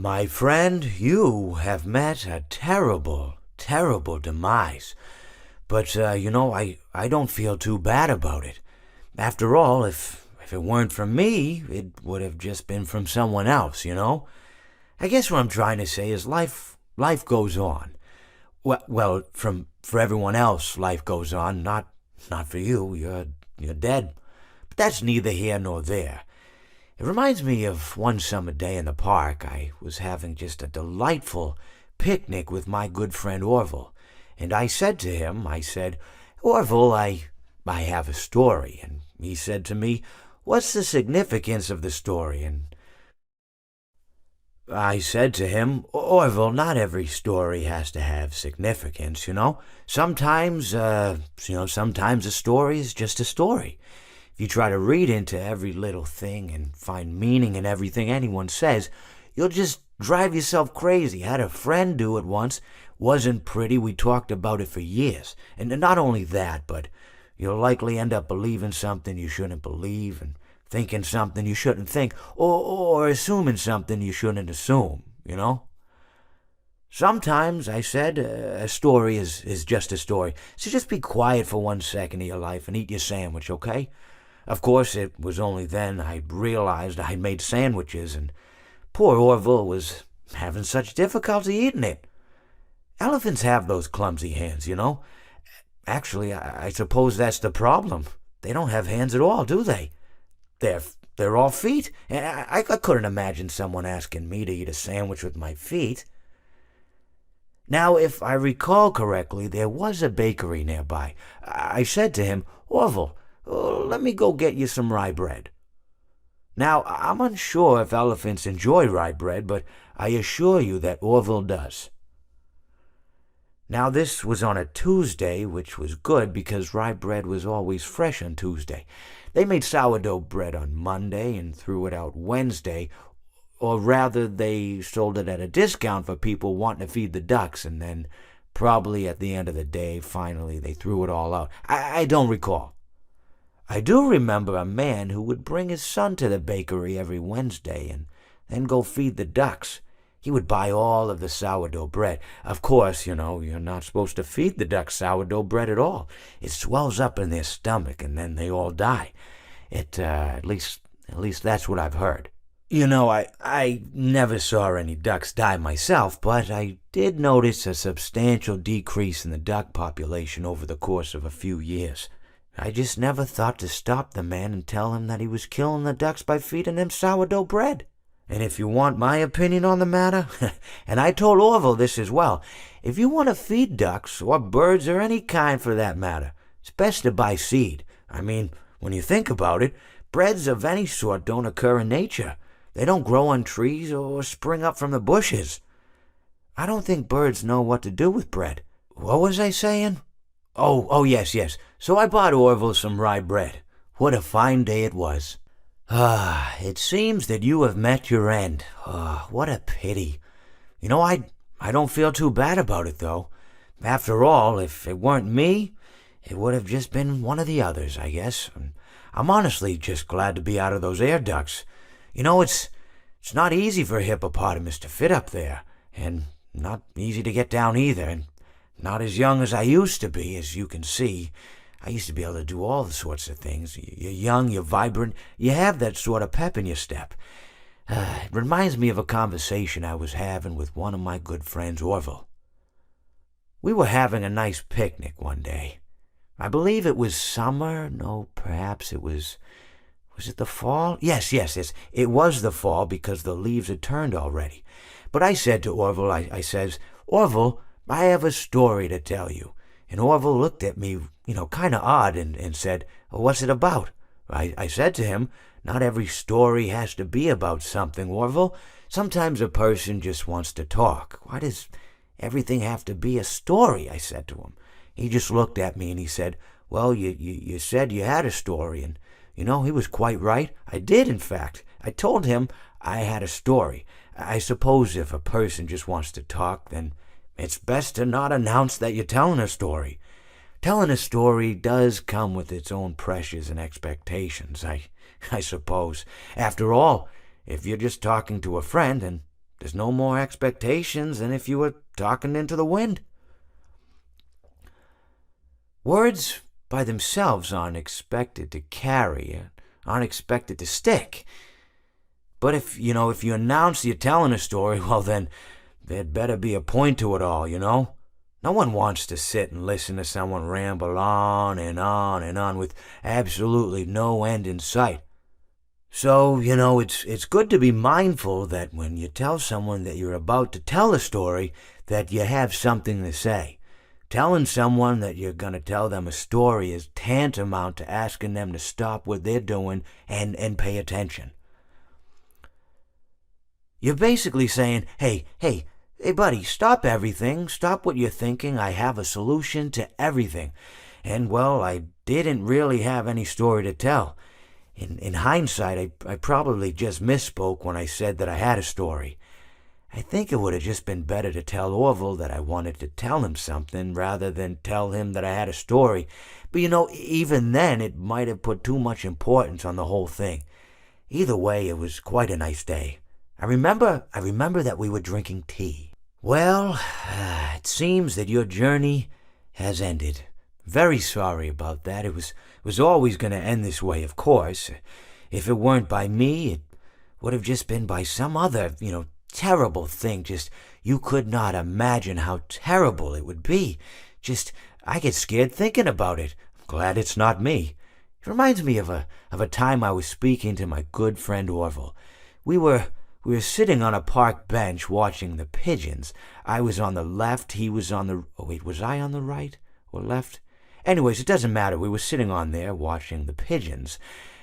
My friend, you have met a terrible, terrible demise. But, I don't feel too bad about it. After all, if it weren't from me, it would have just been from someone else, you know? I guess what I'm trying to say is life goes on. For everyone else, life goes on, not for you. You're dead. But that's neither here nor there. It reminds me of one summer day in the park. I was having just a delightful picnic with my good friend Orville. And I said to him, Orville, I have a story. And he said to me, what's the significance of the story? And I said to him, Orville, not every story has to have significance, you know? Sometimes a story is just a story. If you try to read into every little thing and find meaning in everything anyone says, you'll just drive yourself crazy. I had a friend do it once. Wasn't pretty. We talked about it for years. And not only that, but you'll likely end up believing something you shouldn't believe and thinking something you shouldn't think, or assuming something you shouldn't assume, you know? Sometimes, I said, a story is just a story. So just be quiet for 1 second of your life and eat your sandwich, okay? Of course, it was only then I realized I made sandwiches, and poor Orville was having such difficulty eating it. Elephants have those clumsy hands, you know? Actually, I suppose that's the problem. They don't have hands at all, do they? They're all feet. And I couldn't imagine someone asking me to eat a sandwich with my feet. Now, if I recall correctly, there was a bakery nearby. I said to him, Orville, let me go get you some rye bread. Now, I'm unsure if elephants enjoy rye bread, but I assure you that Orville does. Now, this was on a Tuesday, which was good because rye bread was always fresh on Tuesday. They made sourdough bread on Monday and threw it out Wednesday, or rather, they sold it at a discount for people wanting to feed the ducks, and then probably at the end of the day, finally, they threw it all out. I don't recall. I do remember a man who would bring his son to the bakery every Wednesday and then go feed the ducks. He would buy all of the sourdough bread. Of course, you're not supposed to feed the ducks sourdough bread at all. It swells up in their stomach and then they all die. At least that's what I've heard. I never saw any ducks die myself, but I did notice a substantial decrease in the duck population over the course of a few years. I just never thought to stop the man and tell him that he was killing the ducks by feeding them sourdough bread. And if you want my opinion on the matter, and I told Orville this as well, if you want to feed ducks, or birds, or any kind for that matter, it's best to buy seed. I mean, when you think about it, breads of any sort don't occur in nature. They don't grow on trees or spring up from the bushes. I don't think birds know what to do with bread. What was I saying? Oh, yes. So I bought Orville some rye bread. What a fine day it was. It seems that you have met your end. What a pity. I don't feel too bad about it, though. After all, if it weren't me, it would have just been one of the others, I guess. I'm honestly just glad to be out of those air ducts. It's not easy for a hippopotamus to fit up there, and not easy to get down either, and not as young as I used to be, as you can see. I used to be able to do all the sorts of things. You're young, you're vibrant, you have that sort of pep in your step. It reminds me of a conversation I was having with one of my good friends, Orville. We were having a nice picnic one day. I believe it was summer. No, perhaps it was... Was it the fall? Yes. It was the fall because the leaves had turned already. But I said to Orville, I says, Orville, I have a story to tell you. And Orville looked at me, kind of odd and said, what's it about? I said to him, not every story has to be about something, Orville. Sometimes a person just wants to talk. Why does everything have to be a story? I said to him. He just looked at me and he said, well, you said you had a story, and he was quite right. I did, in fact. I told him I had a story. I suppose if a person just wants to talk, then it's best to not announce that you're telling a story. Telling a story does come with its own pressures and expectations, I suppose. After all, if you're just talking to a friend, then there's no more expectations than if you were talking into the wind. Words by themselves aren't expected to carry, aren't expected to stick. But if you announce you're telling a story, well then, there'd better be a point to it all, No one wants to sit and listen to someone ramble on and on and on with absolutely no end in sight. So, it's good to be mindful that when you tell someone that you're about to tell a story, that you have something to say. Telling someone that you're going to tell them a story is tantamount to asking them to stop what they're doing and pay attention. You're basically saying, hey, buddy, stop everything. Stop what you're thinking. I have a solution to everything. And, well, I didn't really have any story to tell. In hindsight, I probably just misspoke when I said that I had a story. I think it would have just been better to tell Orville that I wanted to tell him something rather than tell him that I had a story. But even then, it might have put too much importance on the whole thing. Either way, it was quite a nice day. I remember that we were drinking tea. Well, it seems that your journey has ended. Very sorry about that. It was always going to end this way, of course. If it weren't by me, it would have just been by some other, terrible thing. Just, you could not imagine how terrible it would be. Just, I get scared thinking about it. I'm glad it's not me. It reminds me of a time I was speaking to my good friend Orville. We were sitting on a park bench watching the pigeons. I was on the left, he was on the... Oh, wait, was I on the right or left? Anyways, it doesn't matter. We were sitting on there watching the pigeons.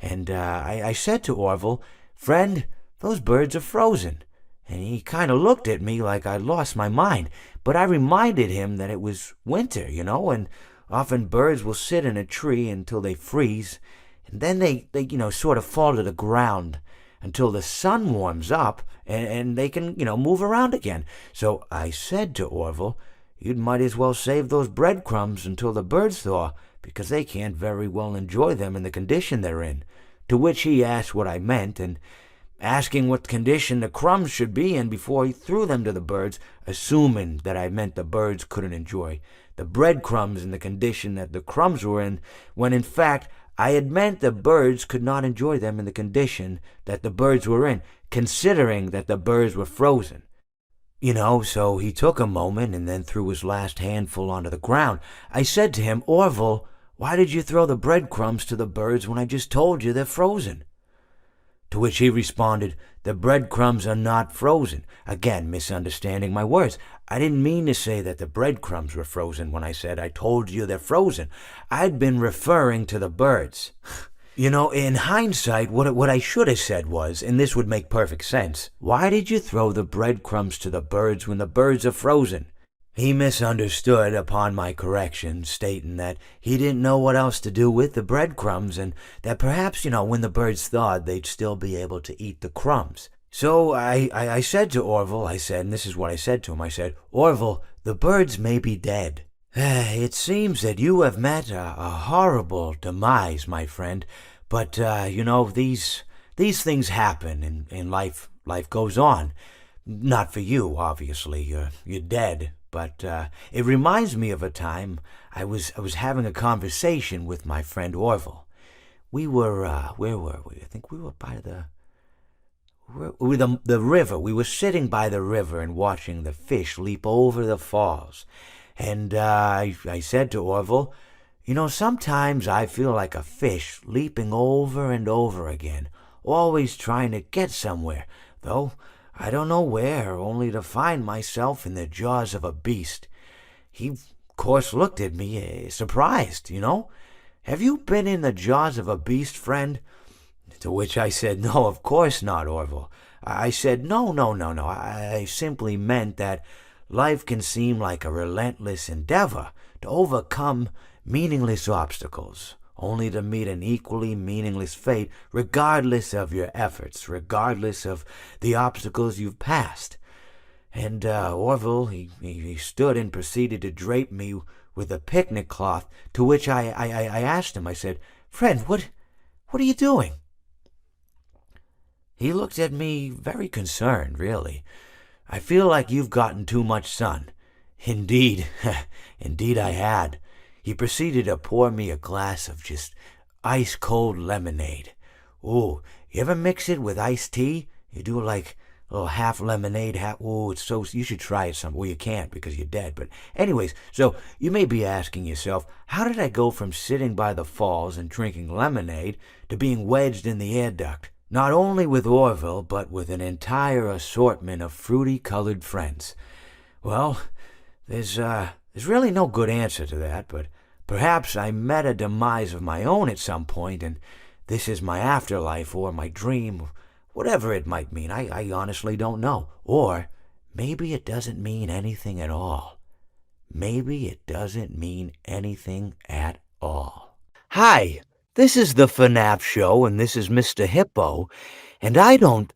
And I said to Orville, "Friend, those birds are frozen." And he kind of looked at me like I lost my mind. But I reminded him that it was winter, and often birds will sit in a tree until they freeze. And then they sort of fall to the ground until the sun warms up and they can, move around again. So I said to Orville, "You might as well save those breadcrumbs until the birds thaw, because they can't very well enjoy them in the condition they're in." To which he asked what I meant, and asking what condition the crumbs should be in before he threw them to the birds, assuming that I meant the birds couldn't enjoy the breadcrumbs in the condition that the crumbs were in, when in fact I had meant the birds could not enjoy them in the condition that the birds were in, considering that the birds were frozen. So he took a moment and then threw his last handful onto the ground. I said to him, "Orville, why did you throw the breadcrumbs to the birds when I just told you they're frozen?" To which he responded, "The breadcrumbs are not frozen." Again, misunderstanding my words. I didn't mean to say that the breadcrumbs were frozen when I said I told you they're frozen. I'd been referring to the birds. In hindsight, what I should have said was, and this would make perfect sense, "Why did you throw the breadcrumbs to the birds when the birds are frozen?" He misunderstood upon my correction, stating that he didn't know what else to do with the breadcrumbs, and that perhaps, when the birds thawed, they'd still be able to eat the crumbs. So I said to Orville, and this is what I said to him, I said, "Orville, the birds may be dead. It seems that you have met a horrible demise, my friend, but, these things happen, and life goes on. Not for you, obviously, you're dead. But it reminds me of a time I was having a conversation with my friend Orville. We were, where were we? I think we were by the river. We were sitting by the river and watching the fish leap over the falls. And I said to Orville, sometimes I feel like a fish leaping over and over again, always trying to get somewhere, though I don't know where, only to find myself in the jaws of a beast." He, of course, looked at me, surprised, "Have you been in the jaws of a beast, friend?" To which I said, "No, of course not, Orville." I said, No. I simply meant that life can seem like a relentless endeavor to overcome meaningless obstacles, only to meet an equally meaningless fate, regardless of your efforts, regardless of the obstacles you've passed. And Orville, he stood and proceeded to drape me with a picnic cloth, to which I asked him, I said, "Friend, what are you doing?" He looked at me very concerned, really. I feel like you've gotten too much sun. Indeed, indeed I had. He proceeded to pour me a glass of just ice cold lemonade. Ooh, you ever mix it with iced tea? You do like a little half lemonade, half. Ooh, it's so. You should try it some. Well, you can't because you're dead. But, anyways, so you may be asking yourself, how did I go from sitting by the falls and drinking lemonade to being wedged in the air duct? Not only with Orville, but with an entire assortment of fruity colored friends. Well, there's really no good answer to that, but perhaps I met a demise of my own at some point, and this is my afterlife or my dream, whatever it might mean. I honestly don't know. Or maybe it doesn't mean anything at all. Maybe it doesn't mean anything at all. Hi, this is the FNAF show, and this is Mr. Hippo, and I don't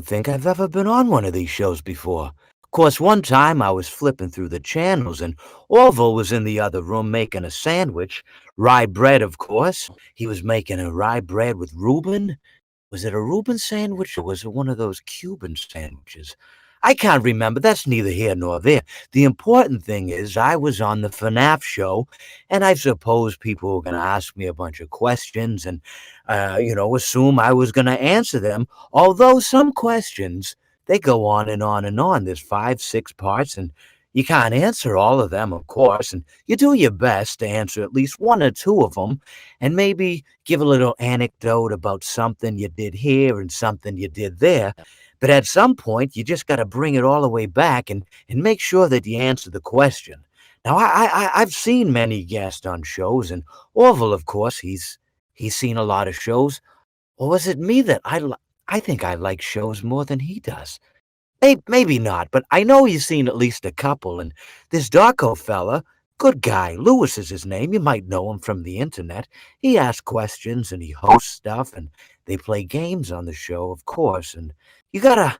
think I've ever been on one of these shows before. Of course, one time I was flipping through the channels, and Orville was in the other room making a sandwich. Rye bread, of course. He was making a rye bread with Reuben. Was it a Reuben sandwich or was it one of those Cuban sandwiches? I can't remember. That's neither here nor there. The important thing is I was on the FNAF show, and I suppose people were going to ask me a bunch of questions and, assume I was going to answer them. Although some questions, they go on and on and on. There's 5, 6 parts, and you can't answer all of them, of course, and you do your best to answer at least 1 or 2 of them, and maybe give a little anecdote about something you did here and something you did there. But at some point, you just got to bring it all the way back and make sure that you answer the question. Now, I've seen many guests on shows, and Orville, of course, he's seen a lot of shows. Or was it me that I think I like shows more than he does? Maybe not, but I know he's seen at least a couple, and this Darko fella, good guy, Lewis is his name, you might know him from the internet. He asks questions and he hosts stuff, and they play games on the show, of course, and you gotta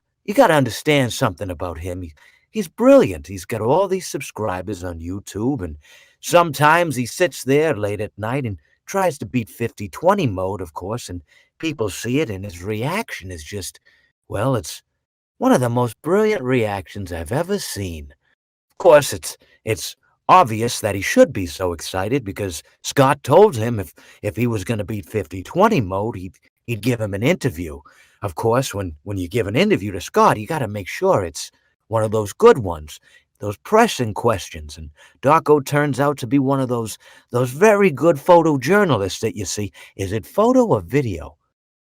understand something about him. He's brilliant. He's got all these subscribers on YouTube, and sometimes he sits there late at night and tries to beat 50-20 mode, of course, and people see it, and his reaction is just, well, it's one of the most brilliant reactions I've ever seen. Of course, it's obvious that he should be so excited because Scott told him if he was going to beat 50-20 mode, he'd give him an interview. Of course, when you give an interview to Scott, you got to make sure it's one of those good ones, those pressing questions. And Darko turns out to be one of those very good photojournalists that you see. Is it photo or video?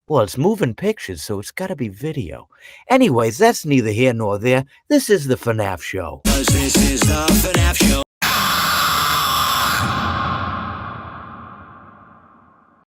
Well, it's moving pictures, so it's got to be video. Anyways, that's neither here nor there. This is the FNAF show. 'Cause this is the FNAF show.